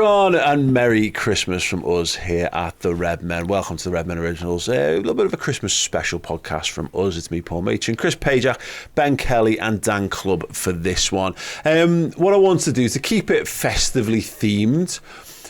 everyone, and Merry Christmas from us here at the Redmen. Welcome to the Redmen Originals, a little bit of a Christmas special podcast from us. It's me, Paul Machin, Chris Pajak, Ben Kelly and Dan Clubb for this one. What I want to do is to keep it festively themed.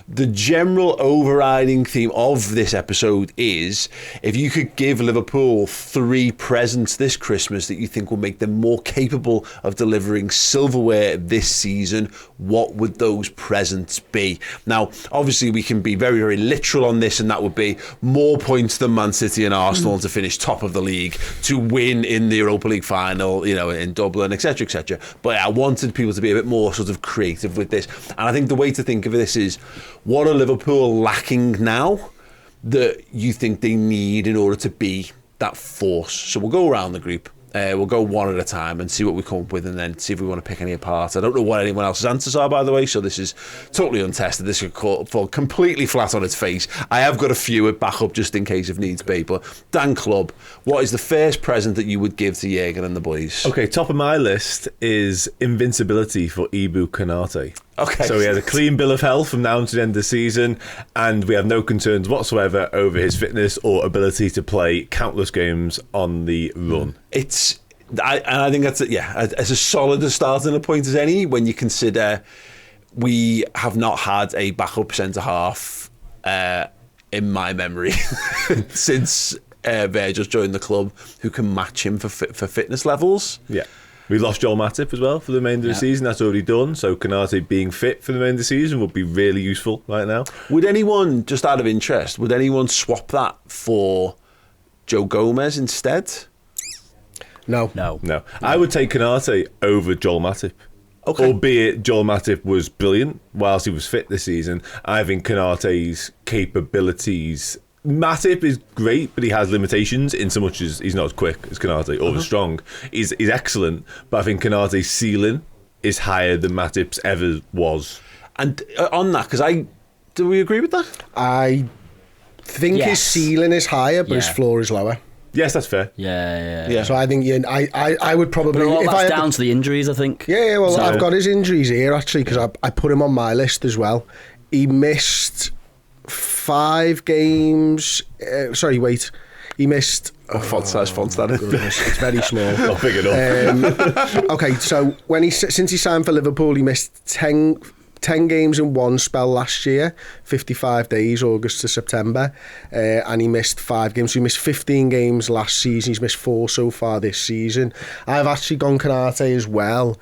The general overriding theme of this episode is, if you could give Liverpool 3 presents this Christmas that you think will make them more capable of delivering silverware this season, what would those presents be? Now, obviously we can be very, very literal on this, and that would be more points than Man City and Arsenal to finish top of the league, to win in the Europa League final, you know, in Dublin, etc., etc. But I wanted people to be a bit more sort of creative with this. And I think the way to think of this is, what are Liverpool lacking now that you think they need in order to be that force? So we'll go around the group. We'll go one at a time and see what we come up with, and then see if we want to pick any apart. I don't know what anyone else's answers are, by the way, so this is totally untested. This could fall completely flat on its face. I have got a few at backup just in case if needs be. But Dan Clubb, what is the first present that you would give to Jürgen and the boys? Okay, top of my list is invincibility for Ibu Konate. Okay. So he has a clean bill of health from now to the end of the season, and we have no concerns whatsoever over his fitness or ability to play countless games on the run. I think that's it's as solid a starting point as any when you consider we have not had a backup centre half in my memory since Virgil's joined the club who can match him for fitness levels. Yeah. We lost Joel Matip as well for the remainder of the season. That's already done. So Konate being fit for the remainder of the season would be really useful right now. Would anyone, just out of interest, swap that for Joe Gomez instead? No. I would take Konate over Joel Matip. Okay. Albeit Joel Matip was brilliant whilst he was fit this season. I think Konate's capabilities... Matip is great, but he has limitations in so much as he's not as quick as Konate or as strong. He's excellent, but I think Konate's ceiling is higher than Matip's ever was. And on that, do we agree with that? I think his ceiling is higher, but his floor is lower. Yes, that's fair. Yeah. So I think I would probably... But a lot of that's down to the injuries, I think. Yeah, well, I've got his injuries here, actually, because I put him on my list as well. He missed 5 games... He missed... Font size, it's very small. Not big enough. Okay, so since he signed for Liverpool, he missed 10 games in one spell last year, 55 days, August to September, and he missed 5 games. So he missed 15 games last season. He's missed 4 so far this season. I've actually gone Konate as well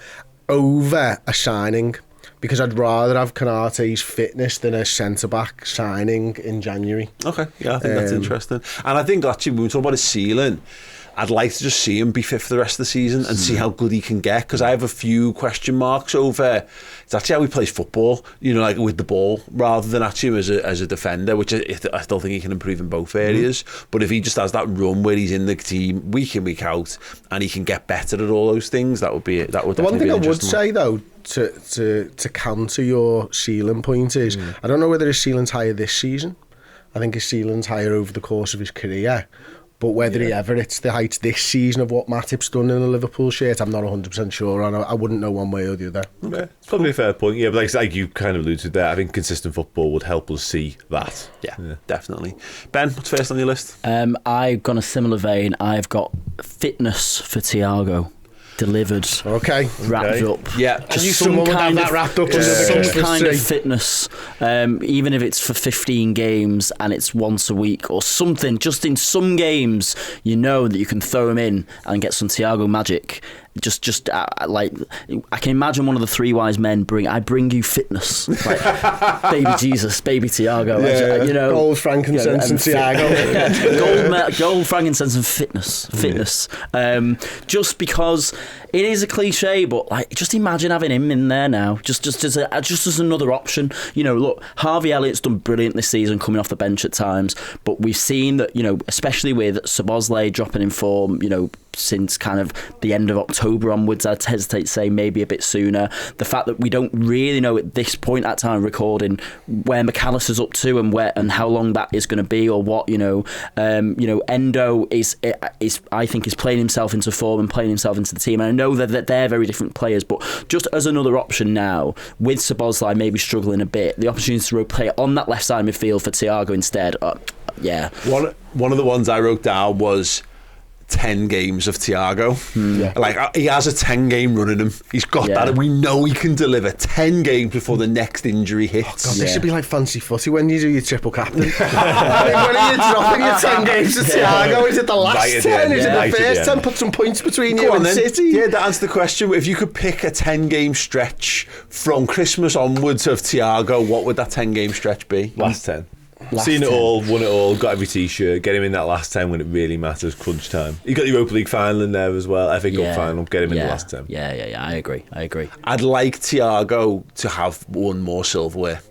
over a signing, because I'd rather have Konate's fitness than a centre-back signing in January. Okay, yeah, I think that's interesting. And I think, actually, when we talk about his ceiling, I'd like to just see him be fit for the rest of the season and see how good he can get, because I have a few question marks over it's actually how he plays football, you know, like with the ball, rather than actually as a defender, which I still think he can improve in both areas. But if he just has that run where he's in the team week in, week out, and he can get better at all those things, that would definitely be one thing I would interesting. say, though, to counter your ceiling point is, I don't know whether his ceiling's higher this season. I think his ceiling's higher over the course of his career. But whether he ever hits the heights this season of what Matip's done in a Liverpool shirt, I'm not 100% sure on. I wouldn't know one way or the other. Okay. It's probably a fair point. Yeah, but like you kind of alluded there, I think consistent football would help us see that. Yeah, definitely. Ben, what's first on your list? I've gone a similar vein. I've got fitness for Thiago. Delivered, wrapped up. Yeah, just some kind of wrapped up. Some kind of fitness, even if it's for 15 games and it's once a week or something. Just in some games, you know that you can throw him in and get some Thiago magic. Just like I can imagine one of the 3 wise men bring you fitness, like baby Jesus, baby Thiago, you know, gold, frankincense, and Thiago. Gold, frankincense, and fitness. Just because it is a cliche, but like just imagine having him in there now, just as another option. You know, look, Harvey Elliott's done brilliant this season, coming off the bench at times, but we've seen that, you know, especially with Szoboszlai dropping in form, you know, since kind of the end of October onwards, I'd hesitate to say maybe a bit sooner. The fact that we don't really know at this point at time of recording where McAllister's up to and how long that is going to be, or what, Endo is I think is playing himself into form and playing himself into the team. And I know that they're very different players, but just as another option now, with Szoboszlai maybe struggling a bit, the opportunity to play on that left side midfield for Thiago instead. Yeah. One of the ones I wrote down was 10 games of Thiago. Like, he has a 10-game run in him. He's got that, and we know he can deliver 10 games before the next injury hits. God, this should be like fancy footy when you do your triple captain. When are you dropping your 10 games to Thiago? Is it the last 10? Is it the first 10? Put some points between you and City. Yeah, that answers the question. If you could pick a 10-game stretch from Christmas onwards of Thiago, what would that 10-game stretch be? Last 10. Seen it all, won it all, got every t-shirt, get him in that last 10 when it really matters, crunch time. You got the Europa League final in there as well, FA Cup final, get him in the last 10. Yeah, I agree. I'd like Thiago to have one more silverware.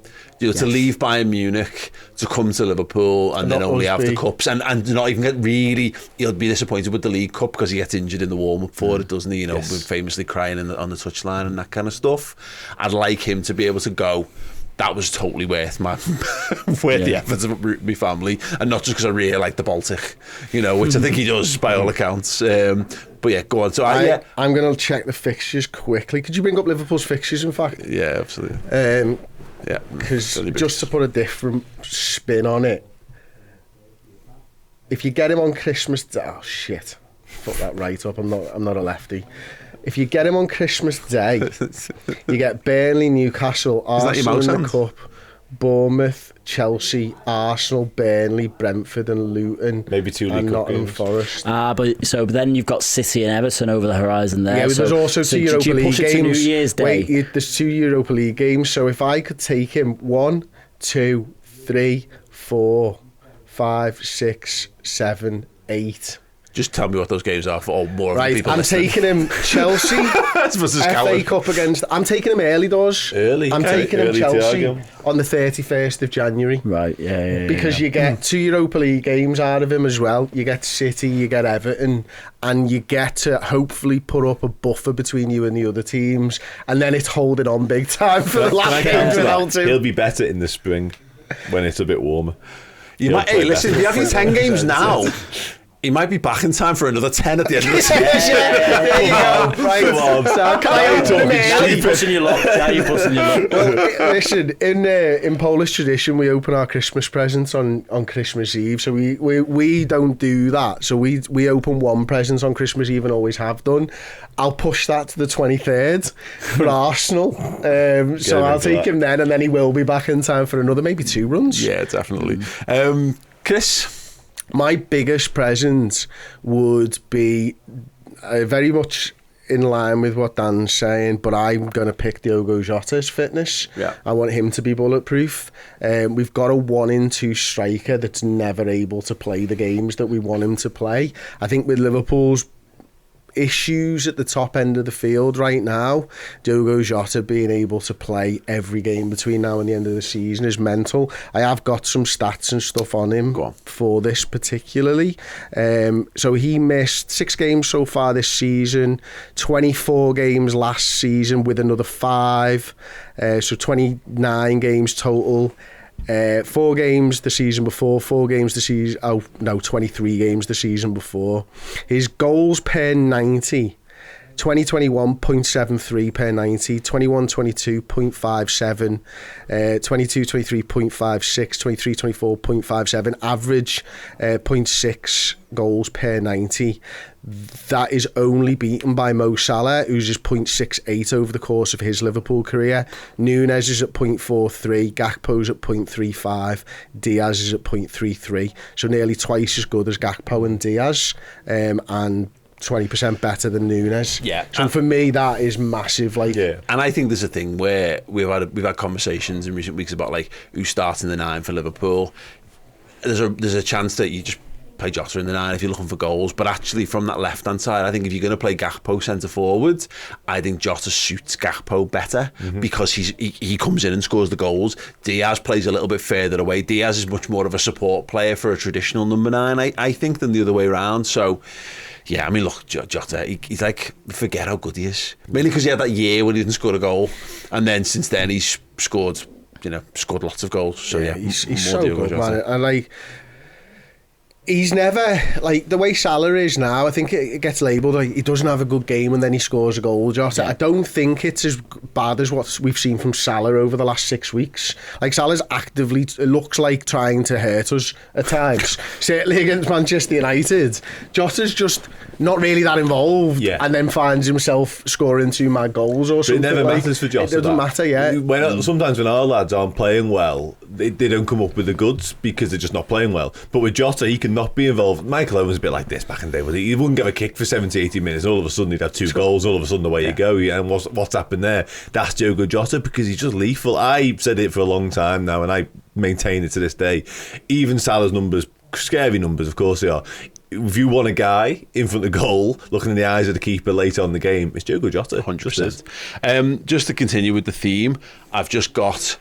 To leave Bayern Munich, to come to Liverpool and then only have the cups and not even get really, he'll be disappointed with the League Cup because he gets injured in the warm-up for it, doesn't he? Famously crying on the touchline and that kind of stuff. I'd like him to be able to go, that was totally worth the efforts of my family, and not just because I really like the Baltic, which I think he does by all accounts. But yeah, go on. So I'm going to check the fixtures quickly. Could you bring up Liverpool's fixtures, in fact? Yeah, absolutely. Because just to put a different spin on it, if you get him on Christmas Day, oh shit, fuck that right up. I'm not a lefty. If you get him on Christmas Day, you get Burnley, Newcastle, Arsenal in the Cup, Bournemouth, Chelsea, Arsenal, Burnley, Brentford and Luton. Maybe 2 League and Cup Nottingham games. Forest. But then you've got City and Everton over the horizon there. Yeah, but there's also 2 Europa League games. To New Year's Day? Wait, there's 2 Europa League games. So if I could take him 1, 2, 3, 4, 5, 6, 7, 8... Just tell me what those games are for all more of the people I'm listening. taking him Chelsea, FA Cup against... I'm taking him early doors. I'm taking him Chelsea on the 31st of January. Right, yeah. Because you get 2 Europa League games out of him as well. You get City, you get Everton, and you get to hopefully put up a buffer between you and the other teams. And then it's holding on big time for the last games without him. He'll be better in the spring when it's a bit warmer. Hey, listen, if you have your 10 games now... He might be back in time for another 10 at the end of the season. There you go. Right. Now you're pushing your luck. Well, listen, in Polish tradition, we open our Christmas presents on Christmas Eve. So we don't do that. So we open one present on Christmas Eve and always have done. I'll push that to the 23rd for Arsenal. So I'll take him then, and then he will be back in time for another maybe 2 runs. Yeah, definitely. Chris? My biggest present would be very much in line with what Dan's saying, but I'm going to pick Diogo Jota's fitness. Yeah. I want him to be bulletproof. We've got a 1-in-2 striker that's never able to play the games that we want him to play. I think with Liverpool's issues at the top end of the field right now, Diogo Jota being able to play every game between now and the end of the season is mental. I have got some stats and stuff on him for this particularly. So he missed 6 games so far this season, 24 games last season with another 5, so 29 games total. 4 games the season before, 4 games the season... 23 games the season before. His goals per 90... 2021.73 per 90, 21-22 0.57, 22-23 0.56, 23-24 0.57, average 0.6 goals per 90. That is only beaten by Mo Salah, who's just 0.68 over the course of his Liverpool career. Nunes is at 0.43, Gakpo's at 0.35, Diaz is at 0.33, so nearly twice as good as Gakpo and Diaz, and 20% better than Nunes. Yeah. So for me, that is massive. And I think there's a thing where we've had conversations in recent weeks about who's starting the 9 for Liverpool. There's a chance that you just play Jota in the 9 if you're looking for goals, but actually from that left hand side, I think if you're going to play Gakpo centre forward, I think Jota suits Gakpo better because he comes in and scores the goals. Diaz plays a little bit further away. Diaz is much more of a support player for a traditional number 9, I think, than the other way around. So yeah, I mean, look, Jota, he's forget how good he is. Mainly because he had that year when he didn't score a goal, and then since then he's scored lots of goals. So yeah, he's so good, man. And He's never, like, the way Salah is now, I think it gets labelled like he doesn't have a good game and then he scores a goal, Jota. I don't think it's as bad as what we've seen from Salah over the last 6 weeks. Like, Salah's actively, it looks like, trying to hurt us at times. Certainly against Manchester United. Jota's just not really that involved, and then finds himself scoring 2 mad goals or something. It never matters for Jota. It doesn't matter, yeah. Sometimes when our lads aren't playing well, they don't come up with the goods because they're just not playing well. But with Jota, he can not be involved. Michael Owen was a bit like this back in the day, was he wouldn't give a kick for 70, 80 minutes, all of a sudden he'd have 2 goals, all of a sudden away you go. And what's happened there? That's Diogo Jota, because he's just lethal. I said it for a long time now, and I maintain it to this day. Even Salah's numbers, scary numbers, of course they are. If you want a guy in front of the goal, looking in the eyes of the keeper later on in the game, it's Diogo Jota. 100%. Just to continue with the theme, I've just got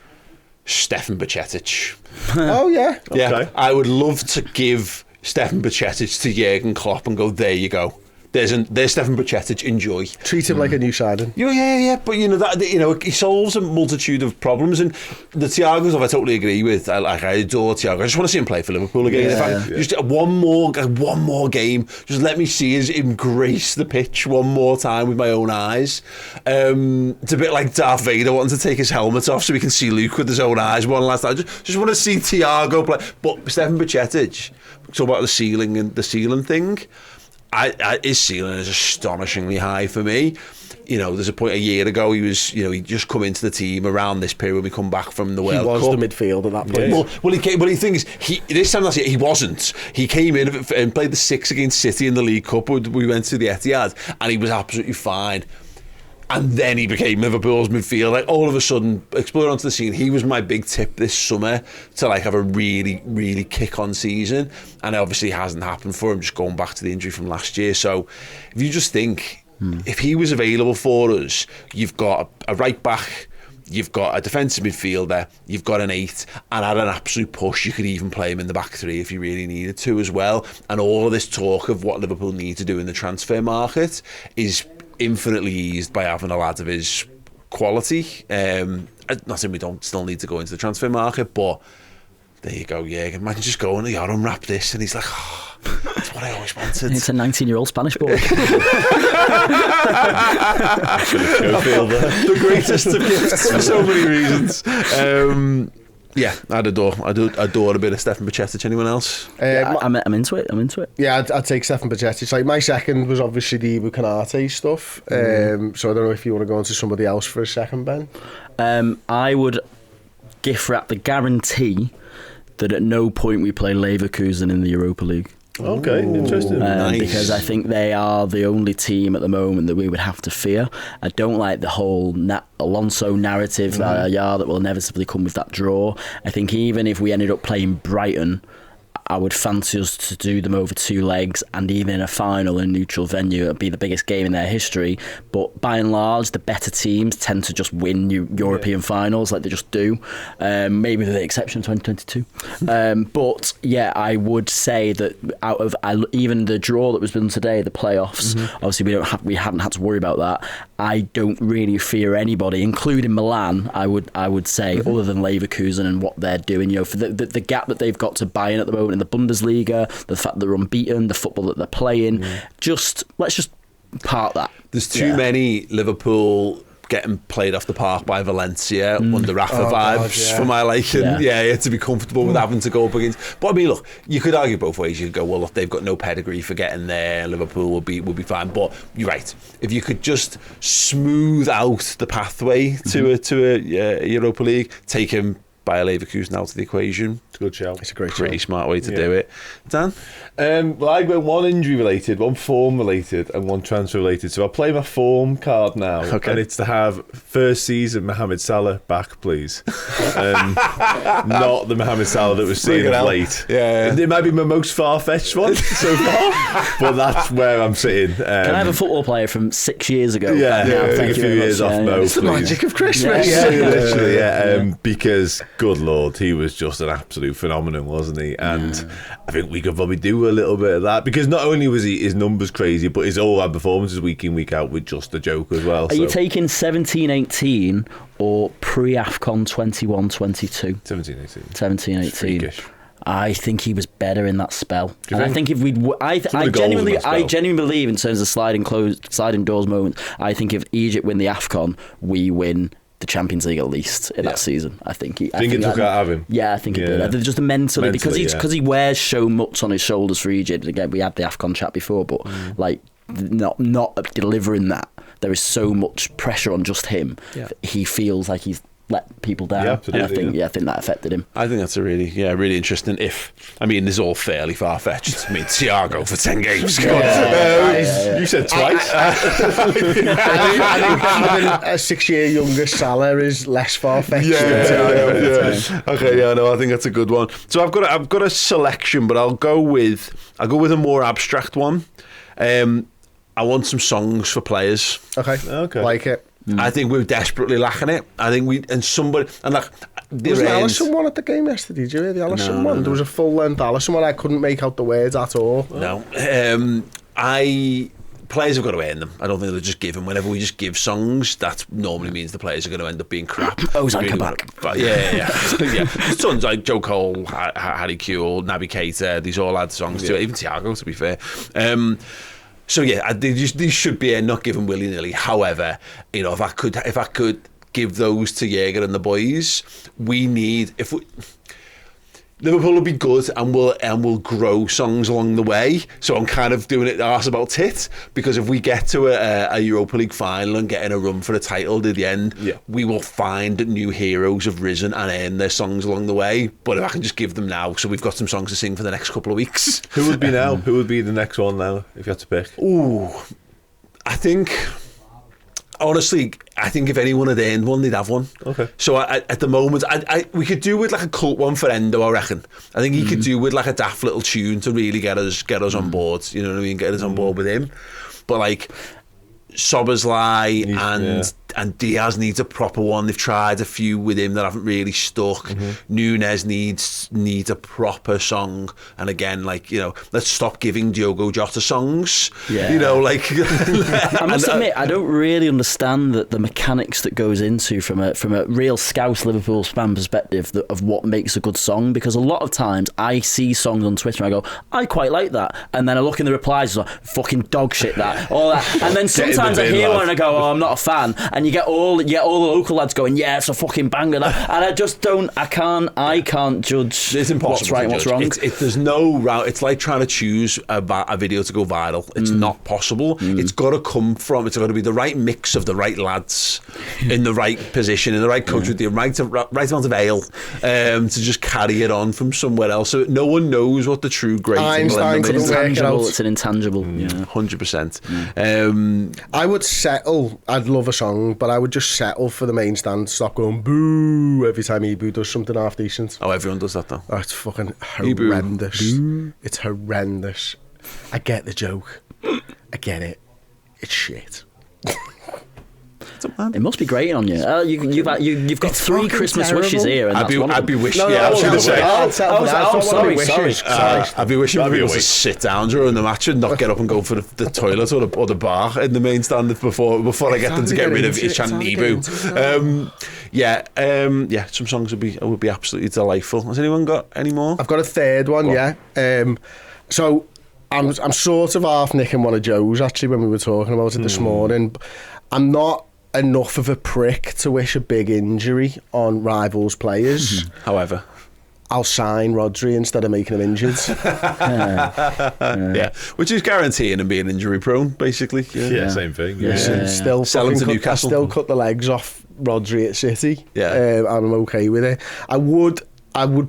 Stefan Bajcetic. Oh, yeah. Yeah, Okay. I would love to give Stefan Bajcetic to Jurgen Klopp and go, there you go. There's Stefan Bajcetic, enjoy. Treat him like a new signing. Yeah. But he solves a multitude of problems, and the Thiago stuff I totally agree with. I adore Thiago. I just want to see him play for Liverpool again. Just one more game. Just let me see him grace the pitch one more time with my own eyes. It's a bit like Darth Vader wanting to take his helmet off so we can see Luke with his own eyes one last time. Just want to see Thiago play. But Stefan Bajcetic, talk about the ceiling thing. His ceiling is astonishingly high for me. There's a point a year ago he was, he just come into the team around this period when we come back from the World Cup. He was the midfield at that point. Well, he came. But the thing is, this time last year he wasn't. He came in and played the 6 against City in the League Cup. We went to the Etihad and he was absolutely fine. And then he became Liverpool's midfield. Like, all of a sudden, exploded onto the scene. He was my big tip this summer to have a really, really kick-on season. And it obviously hasn't happened for him, just going back to the injury from last year. So if you just think, if he was available for us, you've got a right-back, you've got a defensive midfielder, you've got an 8, and at an absolute push, you could even play him in the back 3 if you really needed to as well. And all of this talk of what Liverpool need to do in the transfer market is infinitely eased by having a lad of his quality. Not saying we don't still need to go into the transfer market, but there you go. Yeah, imagine just going, unwrap this, and he's like, that's what I always wanted. It's a 19-year-old Spanish boy. The greatest of gifts for so many reasons. Yeah, I'd adore a bit of Stefan Bajcetic. Anyone else? I'm into it. Yeah, I'd take Stefan Bajcetic. Like, my second was obviously the Ibu Konate stuff. So I don't know if you want to go on to somebody else for a second, Ben. I would gift wrap the guarantee that at no point we play Leverkusen in the Europa League. Okay, interesting. Nice. Because I think they are the only team at the moment that we would have to fear. I don't like the whole Alonso narrative that will inevitably come with that draw. I think even if we ended up playing Brighton, I would fancy us to do them over 2 legs, and even in a final in a neutral venue, it would be the biggest game in their history. But by and large, the better teams tend to just win European finals, like they just do. Maybe with the exception of 2022. But yeah, I would say that out of even the draw that was done today, the playoffs, obviously we haven't had to worry about that. I don't really fear anybody, including Milan. I would say, other than Leverkusen and what they're doing. For the gap that they've got to Bayern at the moment in the Bundesliga, the fact that they're unbeaten, the football that they're playing, let's just part that. There's too many Liverpool getting played off the park by Valencia under Rafa vibes for my liking. To be comfortable with having to go up against. But I mean, look, you could argue both ways. You could go, well, look, they've got no pedigree for getting there. Liverpool will be fine. But you're right. If you could just smooth out the pathway to a Europa League, take him by a Leverkusen out of the equation. It's a good shout. It's a great pretty smart way to do it. Dan? Well, I went one injury related, one form related, and one transfer related. So I'll play my form card now, and it's to have first season Mohamed Salah back, please. Not the Mohamed Salah that was seen of late. Yeah. It might be my most far-fetched one so far, but that's where I'm sitting. Can I have a football player from 6 years ago? Take a few years off Mo, It's the magic of Christmas. Literally, because good Lord, he was just an absolute phenomenon, wasn't he? And I think we could probably do a little bit of that, because not only was his numbers crazy, but his all-round performances week in, week out with just a joke as well. Are you taking 17-18 or pre-AFCON 21-22? 17-18. 17-18. Freakish. I think he was better in that spell. And I think if we'd, I Some of the goals in that spell. genuinely believe in terms of sliding doors moments. I think if Egypt win the AFCON, we win the Champions League at least in that season. I think he. I think it took out of him. Yeah, I think it did. Just mentally because he wears so much on his shoulders for Egypt. Again, we had the AFCON chat before, but like not delivering that. There is so much pressure on just him. Yeah. He feels like he's let people down. Yeah, absolutely, I think that affected him. I think that's a really interesting. This is all fairly far fetched. I mean, Thiago for 10 games. You said twice. I think having a 6-year younger Salah is less far fetched. Okay, I think that's a good one. So I've got a selection, but I'll go with a more abstract one. I want some songs for players. Okay. Like it. I think we're desperately lacking it. I think somebody and like was the Alisson one at the game yesterday? Did you hear the Alisson one? There was a full length Alisson one. I couldn't make out the words at all. No, players have got to earn them. I don't think they'll just give them. Whenever we just give songs, that normally means the players are going to end up being crap. Ozan back. Yeah. There's tons like Joe Cole, Harry Kewell, Naby Keita. These all had songs to it. Even Thiago, to be fair. So these should be not given willy nilly. However, if I could give those to Jaeger and the boys, Liverpool will be good and we'll grow songs along the way. So I'm kind of doing it arse about tit, because if we get to a Europa League final and get in a run for the title at the end, we will find that new heroes have risen and earned their songs along the way. But if I can just give them now, so we've got some songs to sing for the next couple of weeks. Who would be now? Who would be the next one now, if you had to pick? Ooh, honestly, I think if anyone had earned one, they'd have one. Okay. So at the moment, we could do with like a cult one for Endo, I reckon. I think he could do with like a daft little tune to really get us on board. You know what I mean? Get us on board with him. But like Szoboszlai and Diaz needs a proper one. They've tried a few with him that haven't really stuck. Nunes needs a proper song. And again, let's stop giving Diogo Jota songs. Yeah. I must admit, I don't really understand the mechanics that goes into from a real Scouse Liverpool fan perspective of what makes a good song, because a lot of times I see songs on Twitter and I go, I quite like that, and then I look in the replies, it's like, fucking dog shit that, all that, and then sometimes I hear one and I go, I'm not a fan, and you get all the local lads going, yeah, it's a fucking banger, that. And I just don't, I can't judge it's impossible what's right and what's wrong. There's no route. It's like trying to choose a video to go viral. It's not possible. It's got to come from, it's got to be the right mix of the right lads in the right position, in the right coach with the right amount of ale to just carry it on from somewhere else. So no one knows what the true great Einstein thing is. It's an intangible. 100%. I would settle. I'd love a song, but I would just settle for the main stand. Stop going boo every time Ibu does something half decent. Oh, everyone does that though. Oh, it's fucking horrendous. It's horrendous. I get the joke. I get it. It's shit. It must be grating on you. You've got 3 Christmas wishes here, and I'd be wishing. Sorry. I'd be wishing we able to sit down during the match and not get up and go for the toilet or the bar in the main stand before I get them to get rid of Ibu. Some songs would be absolutely delightful. Has anyone got any more? I've got a third one. So I'm sort of half nicking one of Joe's actually when we were talking about it this morning. I'm not enough of a prick to wish a big injury on rivals players. However, I'll sign Rodri instead of making him injured. Which is guaranteeing him being injury prone, basically. Same thing. Still sell him to Newcastle. I still cut the legs off Rodri at City. And I'm okay with it. I would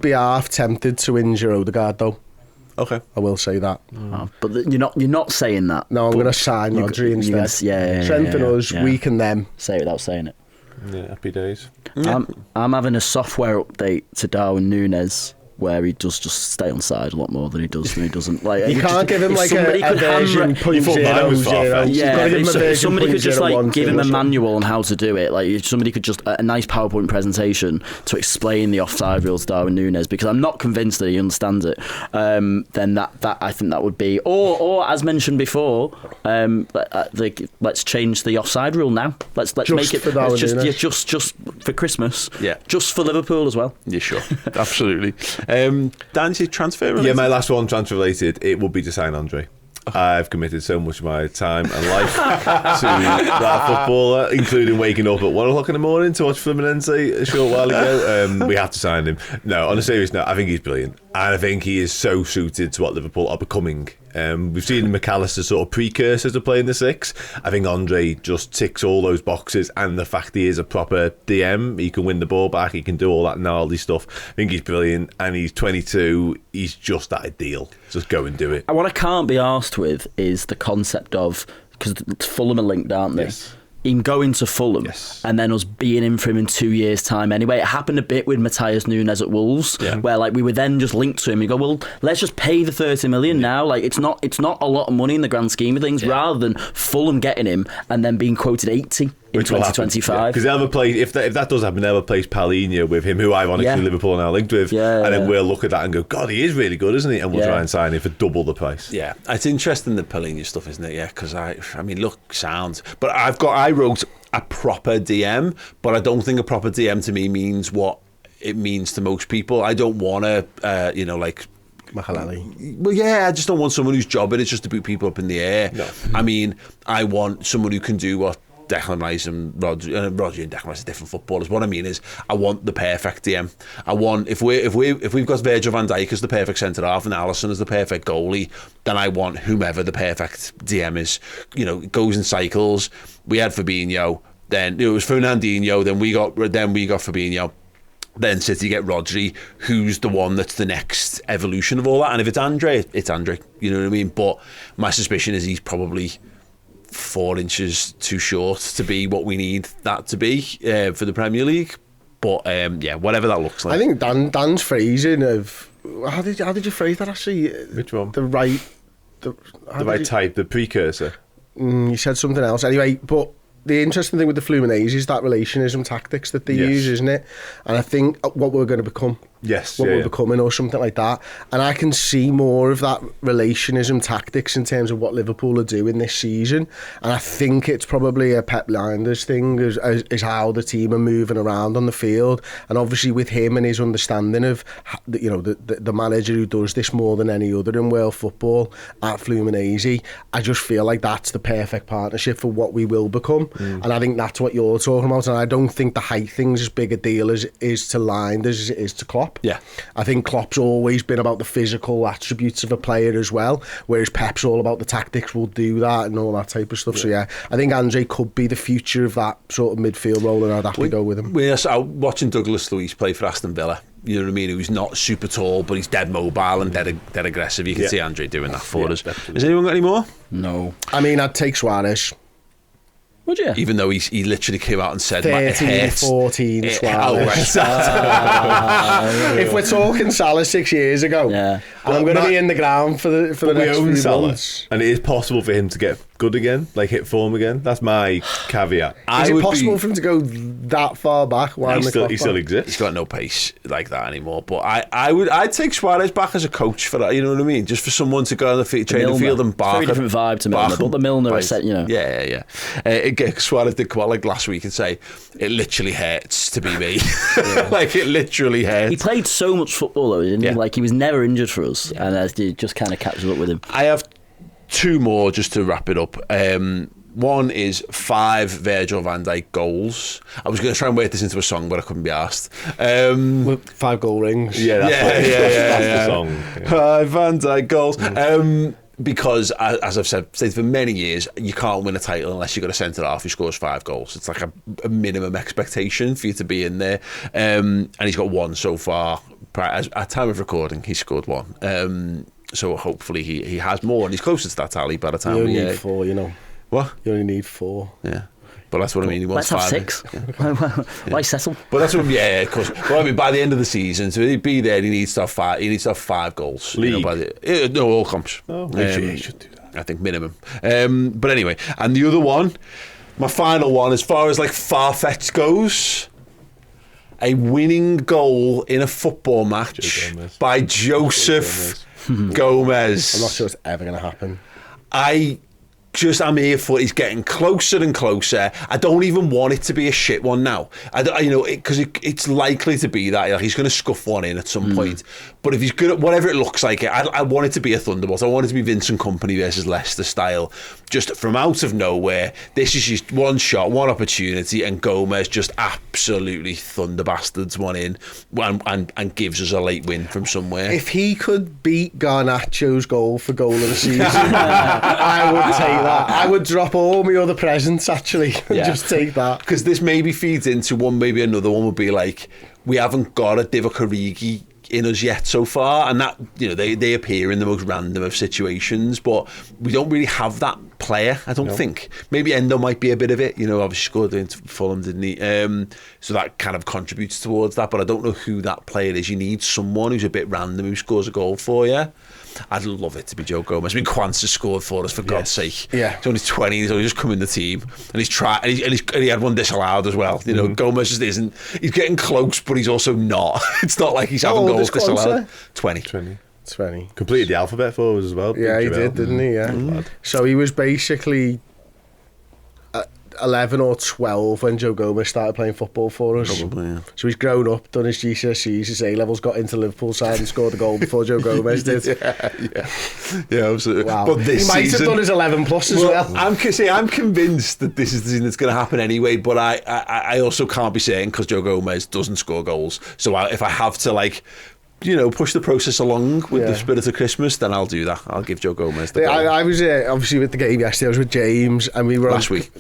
be half tempted to injure Odegaard though. Okay, I will say that. But you're not saying that. No, I'm going to sign Rodri instead. Strengthen us, weaken them. Say it without saying it. Yeah, happy days. I'm having a software update to Darwin Núñez where he does just stay on side a lot more than he doesn't. Like you can't give him like a version 0.0. Yeah, somebody could just like give him a manual on how to do it. Like if somebody could just a nice PowerPoint presentation to explain the offside rules to Darwin Núñez, because I'm not convinced that he understands it. Then that I think that would be, or as mentioned before, let's change the offside rule now. Let's just make it just for Christmas. Yeah, just for Liverpool as well. Yeah, sure, absolutely. Dan, you transfer related? Yeah, my last one transfer related. It would be to sign Andre. I've committed so much of my time and life to that footballer, including waking up at 1 o'clock in the morning to watch Fluminense a short while ago. We have to sign him. No, on a serious note, I think he's brilliant. And I think he is so suited to what Liverpool are becoming. We've seen McAllister sort of precursor to playing the six. I think Andre just ticks all those boxes, and the fact he is a proper DM, he can win the ball back, he can do all that gnarly stuff. I think he's brilliant, and he's 22. He's just ideal. Just go and do it. And what I can't be arsed with is the concept of, because Fulham are linked, aren't they? Yes. Him going to Fulham, Yes. and then us being in for him in 2 years' time anyway. It happened a bit with Matthias Nunes at Wolves, where like we were then just linked to him. You go, well, let's just pay the 30 million now. Like it's not a lot of money in the grand scheme of things, rather than Fulham getting him and then being quoted 80 in Which will happen, 2025. Because they'll replace, if that does happen, they'll replace Palhinha with him, who ironically Liverpool are now linked with. And then we'll look at that and go, God, he is really good, isn't he? And we'll try and sign him for double the price. Yeah, it's interesting, the Palhinha stuff, isn't it? Yeah, because I mean, look, sound. But I wrote a proper DM, but I don't think a proper DM to me means what it means to most people. I don't want to, like Mahalali. Well, yeah, I just don't want someone whose job it is just to boot people up in the air. No. I mean, I want someone who can do what Declan Rice and Roger and Declan Rice are different footballers. What I mean is, I want the perfect DM. I want if we've got Virgil van Dijk as the perfect centre half and Alisson as the perfect goalie, then I want whomever the perfect DM is. It goes in cycles. We had Fabinho, then it was Fernandinho, then we got Fabinho. Then City get Rodri, who's the one that's the next evolution of all that. And if it's Andre, it's Andre. You know what I mean? But my suspicion is he's probably 4 inches too short to be what we need that to be for the Premier League. But whatever that looks like. I think Dan's phrasing of how did you phrase that actually? Which one? The right type, the precursor. You said something else anyway. But the interesting thing with the Fluminense is that relationism tactics that they use, isn't it? And I think what we're going to become. Yes, what we're becoming or something like that. And I can see more of that relationism tactics in terms of what Liverpool are doing this season. And I think it's probably a Pep Linders thing is how the team are moving around on the field. And obviously with him and his understanding of the manager who does this more than any other in world football at Fluminense, I just feel like that's the perfect partnership for what we will become. And I think that's what you're talking about. And I don't think the height thing's as big a deal as is to Linders as it is to Klopp. Yeah, I think Klopp's always been about the physical attributes of a player as well, whereas Pep's all about the tactics, will do that and all that type of stuff. So I think Andre could be the future of that sort of midfield role, and I'd happily go with him. We're watching Douglas Luiz play for Aston Villa. You know what I mean? Who's not super tall, but he's dead mobile and dead aggressive. You can see Andre doing that for us. Definitely. Has anyone got any more? No. I mean, I'd take Suarez. Would you? Even though he literally came out and said 13, 14 Suarez. If we're talking Salah 6 years ago, and I'm going to be in the ground for the next few months. And it is possible for him to get good again, like hit form again. That's my caveat. Is it possible for him to go that far back? He still exists. He's got no pace like that anymore. But I'd take Suarez back as a coach for that. You know what I mean? Just for someone to go on the train the field and bark. Very different vibe to Milner, but the Milner I said, Yeah. Suarez did come out like last week and say it literally hurts to be me. Like it literally hurts. He played so much football though, didn't he? Like he was never injured for us, and it just kind of catches up with him. I have 2 more just to wrap it up. One is 5 Virgil van Dijk goals. I was going to try and work this into a song, but I couldn't be asked. 5 goal rings. Yeah, that's the song. 5 Van Dijk goals. Because, as I've said for many years, you can't win a title unless you've got a centre-half who scores 5 goals. It's like a minimum expectation for you to be in there. And he's got 1 so far. At time of recording, he scored 1. So hopefully he has more, and he's closer to that tally by the time you only need 4, What? You only need 4. Yeah. But that's what I mean. He wants Let's 5. Have 6. Why settle? But that's what, of course. But I mean, by the end of the season, to be there, he needs to have 5. He needs to have 5 goals. League? No, all comps. Oh, he should do that. I think minimum. But anyway, and the other one, my final one, as far as like far-fetched goes, a winning goal in a football match by Joseph Gomez. I'm not sure it's ever going to happen. I I'm here for. He's getting closer and closer. I don't even want it to be a shit one now. Because it's likely to be that like, he's going to scuff one in at some point. But if he's good at whatever it looks like, I want it to be a Thunderbolt. I want it to be Vincent Kompany versus Leicester style, just from out of nowhere. This is just one shot, one opportunity, and Gomez just absolutely thunderbastards one in and gives us a late win from somewhere. If he could beat Garnacho's goal for goal of the season, I would take that. I would drop all my other presents actually and just take that. Because this maybe feeds into one, maybe another one would be like, we haven't got a Divock Origi in us yet so far, and that they appear in the most random of situations, but we don't really have that player, I don't think. Maybe Endo might be a bit of it, obviously scored into Fulham, didn't he? So that kind of contributes towards that, but I don't know who that player is. You need someone who's a bit random who scores a goal for you. I'd love it to be Joe Gomez. I mean, Kwanzaa scored for us, for God's sake. Yeah. He's only 20, he's only just come in the team, and he's tried, and he had one disallowed as well. Gomez just isn't, he's getting close, but he's also not. It's not like he's having goals disallowed. 20. Completed the alphabet for us as well. Yeah, he did, didn't he? Yeah. So he was basically 11 or 12 when Joe Gomez started playing football for us. Probably, yeah. So he's grown up, done his GCSEs, his A-levels, got into Liverpool side and scored a goal before Joe Gomez did. Yeah, absolutely. Wow. But this he might season, have done his 11 plus as well. I'm convinced that this is the season that's going to happen anyway, but I also can't be saying because Joe Gomez doesn't score goals. So if I have to push the process along with the spirit of Christmas, then I'll do that. I'll give Joe Gomez the goal. I was obviously with the game yesterday. I was with James and we were last week.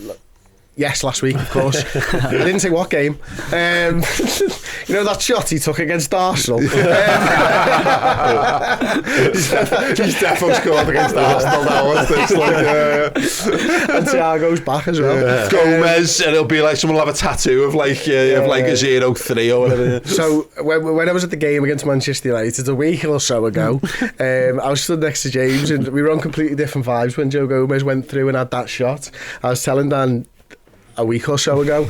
Yes, last week, of course. I didn't say what game. That shot he took against Arsenal. He's definitely scored against Arsenal now. And Thiago's back as well. Yeah. Gomez, and it'll be like someone will have a tattoo of a 0-3 or whatever. So when I was at the game against Manchester United a week or so ago, I was stood next to James and we were on completely different vibes when Joe Gomez went through and had that shot. I was telling Dan a week or so ago,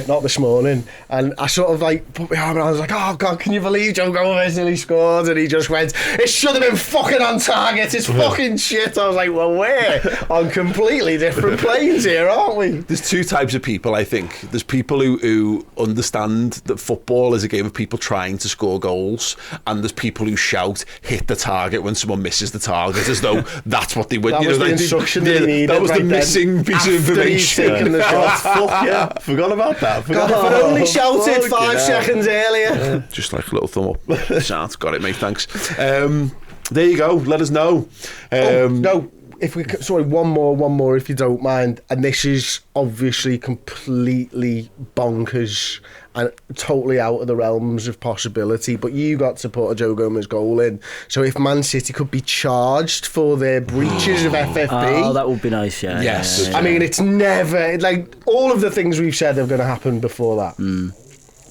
not this morning, and I sort of put my arm around. I was like, oh God, can you believe Joe Gomez nearly scored? And he just went, it should have been fucking on target, it's fucking shit. I was like, well, we're on completely different planes here, aren't we? There's two types of people, I think. There's people who understand that football is a game of people trying to score goals, and there's people who shout, hit the target when someone misses the target, as though that's what they would. That was the instruction they needed. That was the missing piece of information. Taking the shot. Fuck yeah, forgot about that. God, if I'd only shouted 5 seconds earlier. Just like a little thumb up. Shout, got it, mate, thanks. There you go, let us know. No, one more if you don't mind. And this is obviously completely bonkers and totally out of the realms of possibility, but you got to put a Joe Gomez goal in. So if Man City could be charged for their breaches of FFP... Oh, that would be nice, yeah. Yes. I mean, it's never... all of the things we've said are going to happen before that.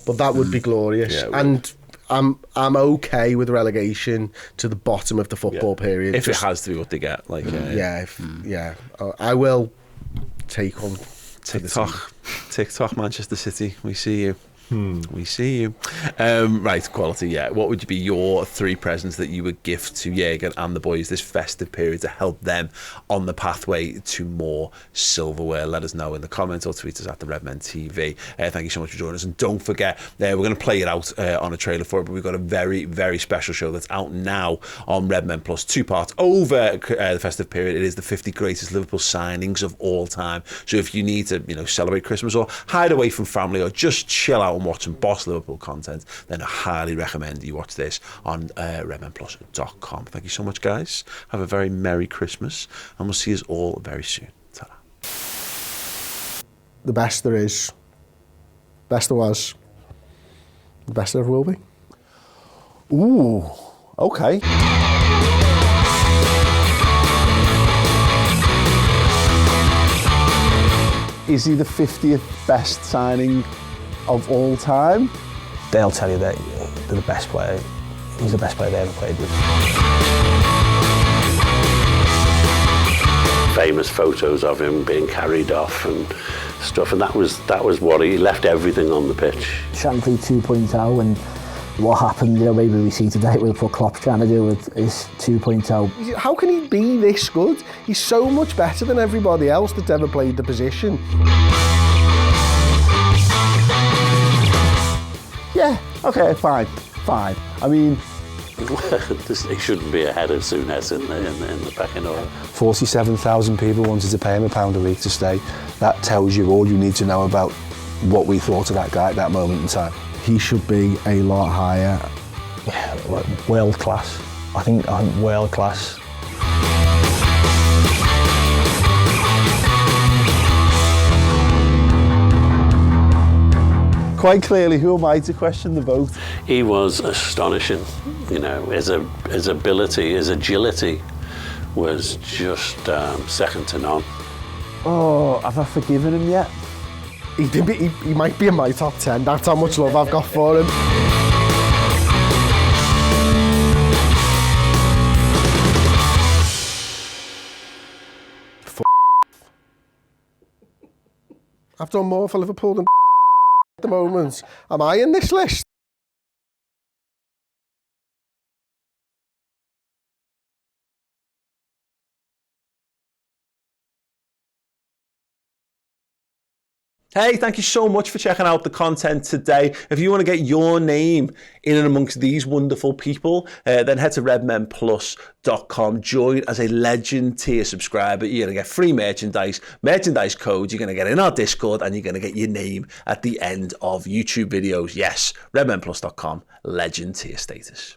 But that would be glorious. Yeah, and I'm okay with relegation to the bottom of the football period. If it has to be what they get. I will take on... TikTok, Manchester City, we see you. We see you. Right, quality, yeah. What would be your 3 presents that you would give to Jürgen and the boys this festive period to help them on the pathway to more silverware? Let us know in the comments or tweet us at the Redmen TV. Thank you so much for joining us. And don't forget, we're going to play it out on a trailer for it, but we've got a very, very special show that's out now on Redmen Plus, 2 parts over the festive period. It is the 50 greatest Liverpool signings of all time. So if you need to, celebrate Christmas or hide away from family or just chill out and watch some Boss Liverpool content, then I highly recommend you watch this on redmenplus.com. Thank you so much, guys. Have a very Merry Christmas, and we'll see us all very soon. Ta-da. The best there is, best there was, the best there ever will be. Ooh, okay. Is he the 50th best signing of all time? They'll tell you that they're the best player. He's the best player they ever played with. Famous photos of him being carried off and stuff, and that was what he left everything on the pitch. Shankly 2.0, and what happened, maybe we see today with what Klopp's trying to do with his 2.0. How can he be this good? He's so much better than everybody else that's ever played the position. Yeah, okay, fine. I mean, He shouldn't be ahead of Souness in the pecking order. 47,000 people wanted to pay him £1 a week to stay. That tells you all you need to know about what we thought of that guy at that moment in time. He should be a lot higher. Yeah, like world class. I think world class. Quite clearly, who am I to question the vote? He was astonishing, his ability, his agility was just second to none. Oh, have I forgiven him yet? He might be in my top 10. That's how much love I've got for him. I've done more for Liverpool than at the moment. Am I in this list? Hey, thank you so much for checking out the content today. If you want to get your name in and amongst these wonderful people, then head to redmenplus.com. Join as a Legend tier subscriber. You're going to get free merchandise codes. You're going to get in our Discord, and you're going to get your name at the end of YouTube videos. Yes, redmenplus.com, Legend tier status.